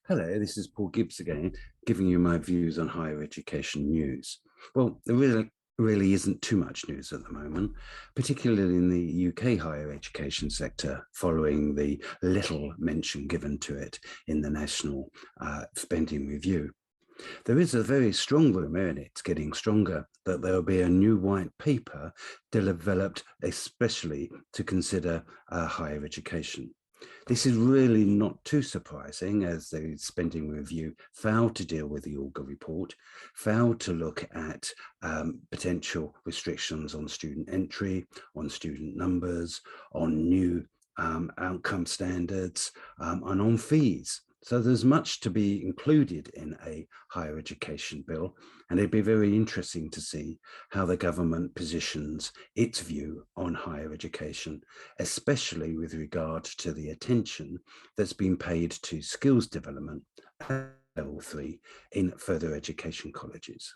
Hello, this is Paul Gibbs again, giving you my views on higher education news. Well, there really isn't too much news at the moment, particularly in the UK higher education sector, following the little mention given to it in the National Spending Review. There is a very strong rumour, and it's getting stronger, that there will be a new white paper developed especially to consider higher education. This is really not too surprising, as the Spending Review failed to deal with the Auger report, failed to look at potential restrictions on student entry, on student numbers, on new outcome standards, and on fees. So there's much to be included in a higher education bill, and it'd be very interesting to see how the government positions its view on higher education, especially with regard to the attention that's been paid to skills development at level 3 in further education colleges.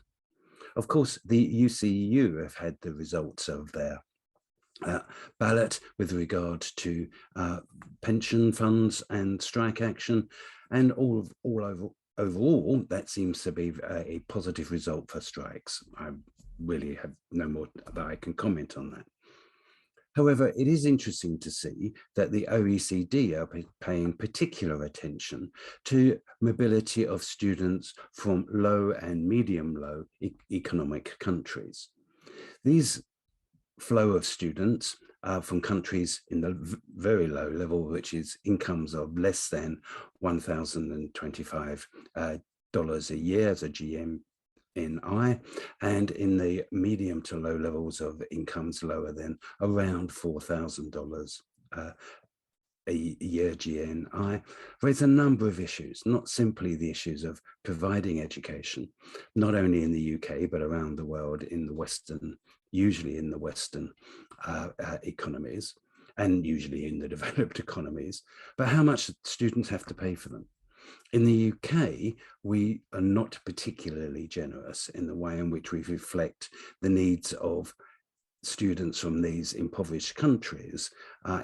Of course, the UCEU have had the results of their ballot with regard to pension funds and strike action, and overall, that seems to be a positive result for strikes. I really have no more that I can comment on that. However, it is interesting to see that the OECD are paying particular attention to mobility of students from low and medium low economic countries. These flow of students from countries in the very low level, which is incomes of less than $1,025 a year as a GMNI, and in the medium to low levels of incomes lower than around $4,000 a year GNI, raise a number of issues, not simply the issues of providing education, not only in the UK, but around the world in the Western, usually in the Western economies, and usually in the developed economies, but how much students have to pay for them. In the UK, we are not particularly generous in the way in which we reflect the needs of students from these impoverished countries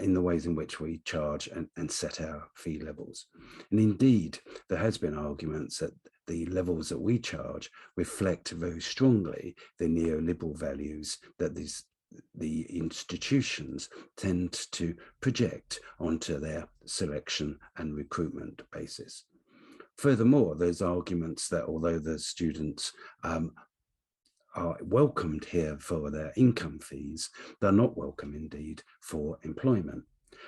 in the ways in which we charge and set our fee levels. And indeed, there has been arguments that the levels that we charge reflect very strongly the neoliberal values that the institutions tend to project onto their selection and recruitment basis. Furthermore, there's arguments that although the students are welcomed here for their income fees, they're not welcome indeed for employment.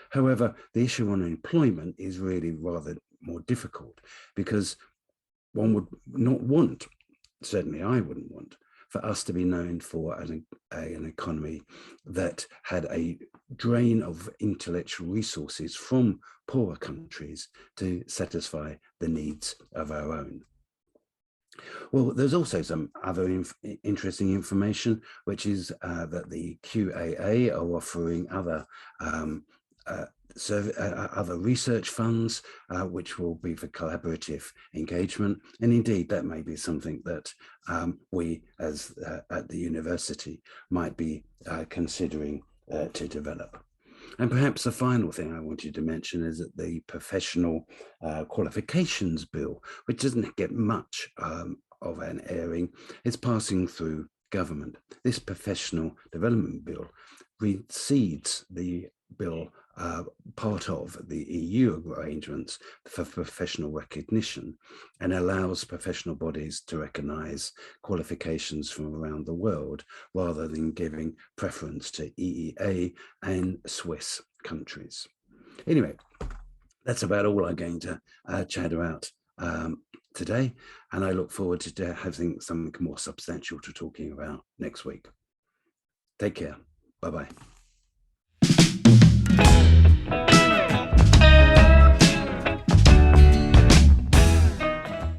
However, the issue on employment is really rather more difficult, because one would not want, certainly I wouldn't want, for us to be known for an economy that had a drain of intellectual resources from poorer countries to satisfy the needs of our own. Well, there's also some other interesting information, which is that the QAA are offering other other research funds, which will be for collaborative engagement. And indeed, that may be something that we as at the university might be considering to develop. And perhaps the final thing I wanted to mention is that the professional qualifications bill, which doesn't get much of an airing, is passing through government. This professional development bill precedes the bill part of the EU arrangements for professional recognition, and allows professional bodies to recognise qualifications from around the world rather than giving preference to EEA and Swiss countries. Anyway, that's about all I'm going to chat about today, and I look forward to having something more substantial to talking about next week. Take care. Bye-bye.